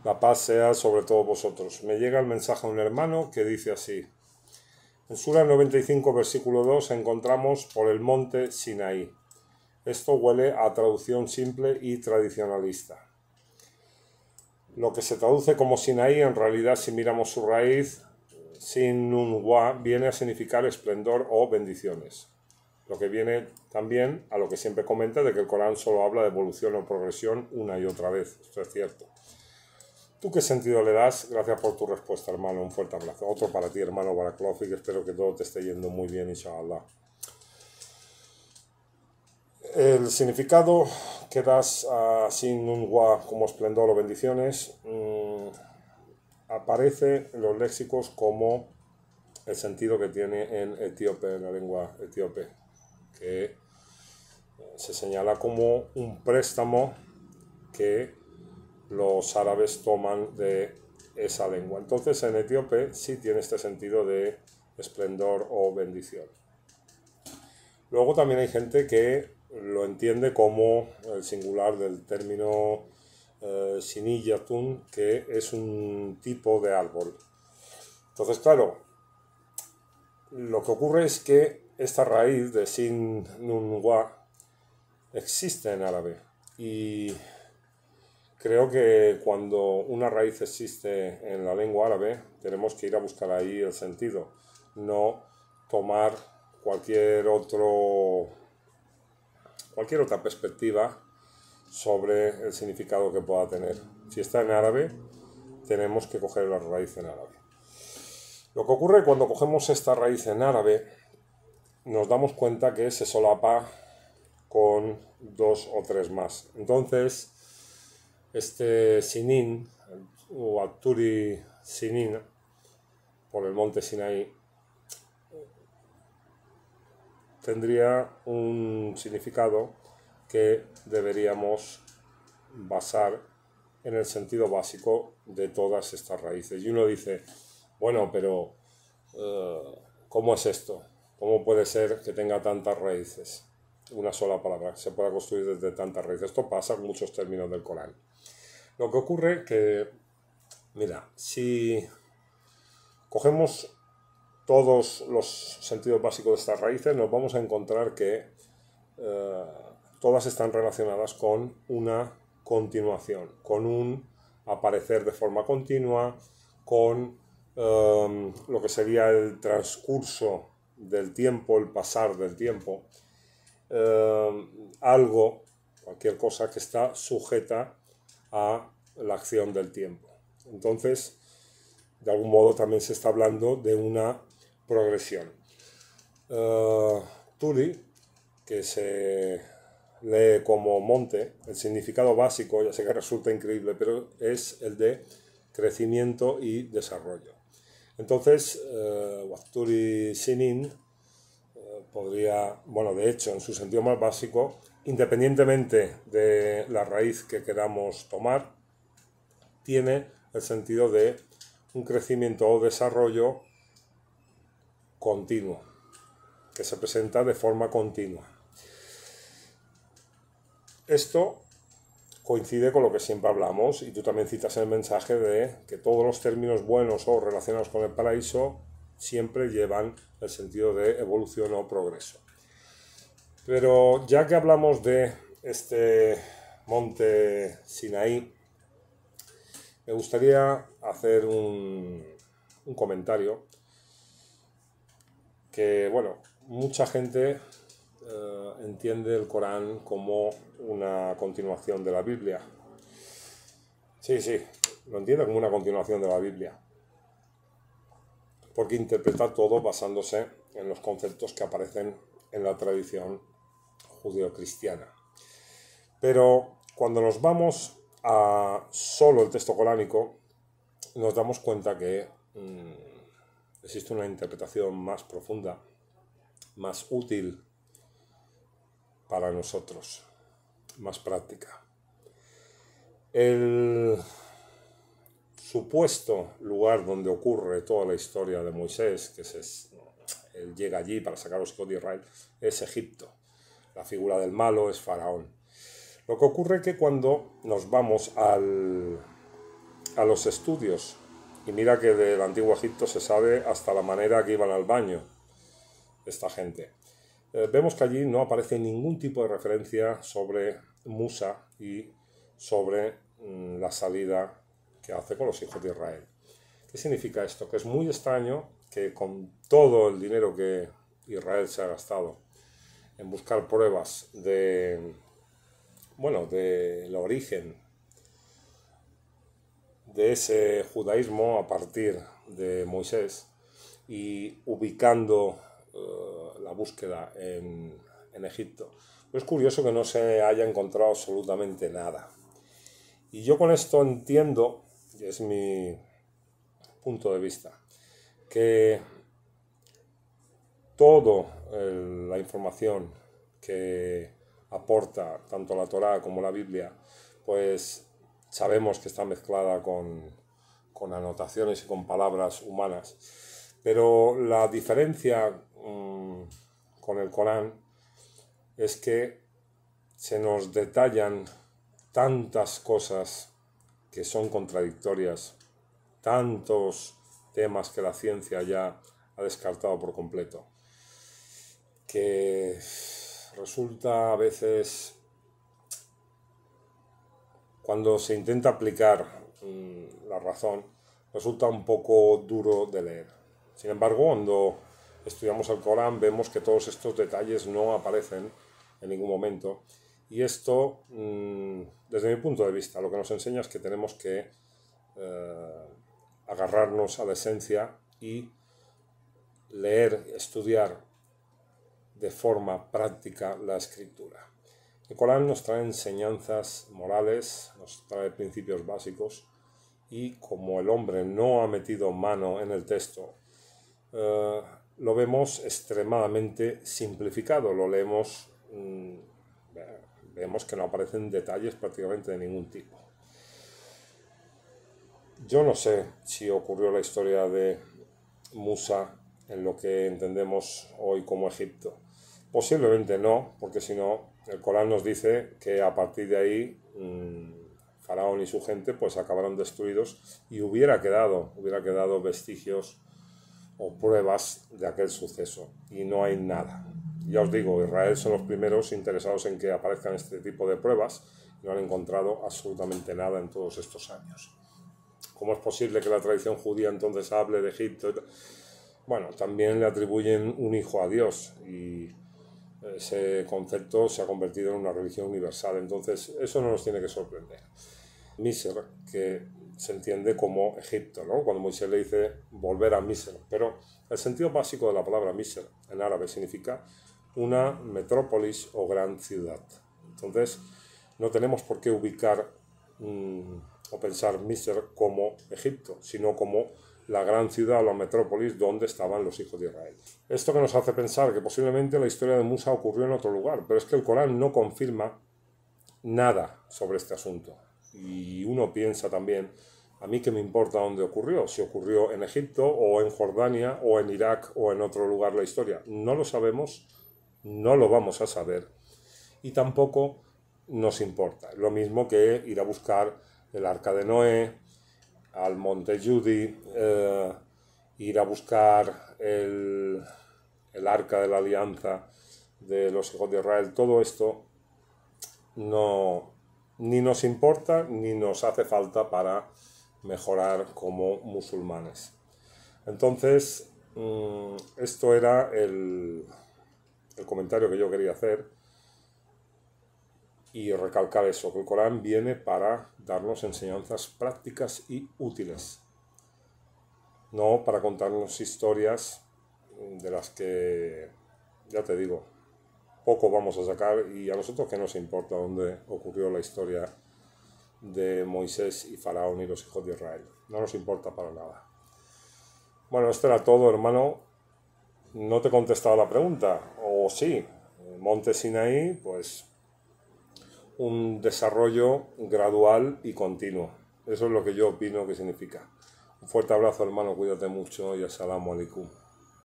La paz sea sobre todos vosotros. Me llega el mensaje de un hermano que dice así. En Sura 95, versículo 2, encontramos por el monte Sinaí. Esto huele a traducción simple y tradicionalista. Lo que se traduce como Sinaí, en realidad, si miramos su raíz, Sin Nun Wa, viene a significar esplendor o bendiciones. Lo que viene también a lo que siempre comenta de que el Corán solo habla de evolución o progresión una y otra vez. Esto es cierto. ¿Tú qué sentido le das? Gracias por tu respuesta, hermano. Un fuerte abrazo. Otro para ti, hermano Baraklov, y que espero que todo te esté yendo muy bien, inshallah. El significado que das a Sin Nun Wa como esplendor o bendiciones aparece en los léxicos como el sentido que tiene en etíope, en la lengua etíope, que se señala como un préstamo que los árabes toman de esa lengua. Entonces en etíope sí tiene este sentido de esplendor o bendición. Luego también hay gente que lo entiende como el singular del término siniyatun, que es un tipo de árbol. Entonces, claro, lo que ocurre es que esta raíz de sin nun wa existe en árabe, y creo que cuando una raíz existe en la lengua árabe tenemos que ir a buscar ahí el sentido, no tomar cualquier otra perspectiva sobre el significado que pueda tener. Si está en árabe, tenemos que coger la raíz en árabe. Lo que ocurre cuando cogemos esta raíz en árabe, nos damos cuenta que se solapa con dos o tres más. Entonces, este Sinin, o Aturi Sinin, por el monte Sinaí, tendría un significado que deberíamos basar en el sentido básico de todas estas raíces. Y uno dice, bueno, pero ¿cómo es esto? ¿Cómo puede ser que tenga tantas raíces? Una sola palabra se pueda construir desde tantas raíces. Esto pasa con muchos términos del Corán. Lo que ocurre que, mira, si cogemos todos los sentidos básicos de estas raíces, nos vamos a encontrar que todas están relacionadas con una continuación, con un aparecer de forma continua, con lo que sería el transcurso del tiempo, el pasar del tiempo, algo, cualquier cosa que está sujeta a la acción del tiempo. Entonces, de algún modo también se está hablando de una progresión. Tuli, que se lee como monte, el significado básico, ya sé que resulta increíble, pero es el de crecimiento y desarrollo. Entonces, Wakturi Sinin podría, bueno, de hecho, en su sentido más básico, independientemente de la raíz que queramos tomar, tiene el sentido de un crecimiento o desarrollo continuo, que se presenta de forma continua. Esto coincide con lo que siempre hablamos, y tú también citas en el mensaje, de que todos los términos buenos o relacionados con el paraíso siempre llevan el sentido de evolución o progreso. Pero ya que hablamos de este monte Sinaí, me gustaría hacer un comentario que, bueno, mucha gente entiende el Corán como una continuación de la Biblia. Sí, lo entiende como una continuación de la Biblia, porque interpreta todo basándose en los conceptos que aparecen en la tradición judeocristiana. Pero cuando nos vamos a solo el texto coránico, nos damos cuenta que existe una interpretación más profunda, más útil para nosotros, más práctica. El supuesto lugar donde ocurre toda la historia de Moisés, que él llega allí para sacar a los hijos de Israel, es Egipto. La figura del malo es Faraón. Lo que ocurre es que cuando nos vamos al a los estudios. Y mira que del antiguo Egipto se sabe hasta la manera que iban al baño esta gente. Vemos que allí no aparece ningún tipo de referencia sobre Musa y sobre la salida que hace con los hijos de Israel. ¿Qué significa esto? Que es muy extraño que con todo el dinero que Israel se ha gastado en buscar pruebas del origen de ese judaísmo a partir de Moisés y ubicando la búsqueda en Egipto, pues es curioso que no se haya encontrado absolutamente nada. Y yo con esto entiendo, y es mi punto de vista, que toda la información que aporta tanto la Torá como la Biblia, pues sabemos que está mezclada con anotaciones y con palabras humanas, pero la diferencia con el Corán es que se nos detallan tantas cosas que son contradictorias, tantos temas que la ciencia ya ha descartado por completo, que resulta a veces, cuando se intenta aplicar la razón, resulta un poco duro de leer. Sin embargo, cuando estudiamos el Corán vemos que todos estos detalles no aparecen en ningún momento, y esto, desde mi punto de vista, lo que nos enseña es que tenemos que agarrarnos a la esencia y leer, estudiar de forma práctica la escritura. El Corán nos trae enseñanzas morales, nos trae principios básicos, y como el hombre no ha metido mano en el texto, lo vemos extremadamente simplificado, lo leemos, vemos que no aparecen detalles prácticamente de ningún tipo. Yo no sé si ocurrió la historia de Musa en lo que entendemos hoy como Egipto. Posiblemente no, porque si no, el Corán nos dice que a partir de ahí Faraón y su gente pues acabaron destruidos y hubiera quedado vestigios o pruebas de aquel suceso, y no hay nada. Ya os digo, Israel son los primeros interesados en que aparezcan este tipo de pruebas y no han encontrado absolutamente nada en todos estos años. ¿Cómo es posible que la tradición judía entonces hable de Egipto? Bueno, también le atribuyen un hijo a Dios, y ese concepto se ha convertido en una religión universal, entonces eso no nos tiene que sorprender. Misr, que se entiende como Egipto, ¿no? Cuando Moisés le dice volver a Misr, pero el sentido básico de la palabra Misr en árabe significa una metrópolis o gran ciudad. Entonces no tenemos por qué ubicar o pensar Misr como Egipto, sino como la gran ciudad o la metrópolis donde estaban los hijos de Israel. Esto que nos hace pensar que posiblemente la historia de Musa ocurrió en otro lugar, pero es que el Corán no confirma nada sobre este asunto. Y uno piensa también, a mí qué me importa dónde ocurrió, si ocurrió en Egipto o en Jordania o en Irak o en otro lugar la historia. No lo sabemos, no lo vamos a saber, y tampoco nos importa. Lo mismo que ir a buscar el arca de Noé, al monte Judi, ir a buscar el arca de la alianza de los hijos de Israel. Todo esto ni nos importa ni nos hace falta para mejorar como musulmanes. Entonces, esto era el comentario que yo quería hacer, y recalcar eso, que el Corán viene para darnos enseñanzas prácticas y útiles, no para contarnos historias de las que, ya te digo, poco vamos a sacar, y a nosotros que nos importa dónde ocurrió la historia de Moisés y Faraón y los hijos de Israel. No nos importa para nada. Bueno, esto era todo, hermano. No te he contestado la pregunta, o sí, Monte Sinaí, pues un desarrollo gradual y continuo. Eso es lo que yo opino que significa. Un fuerte abrazo, hermano, cuídate mucho y asalamu alaikum.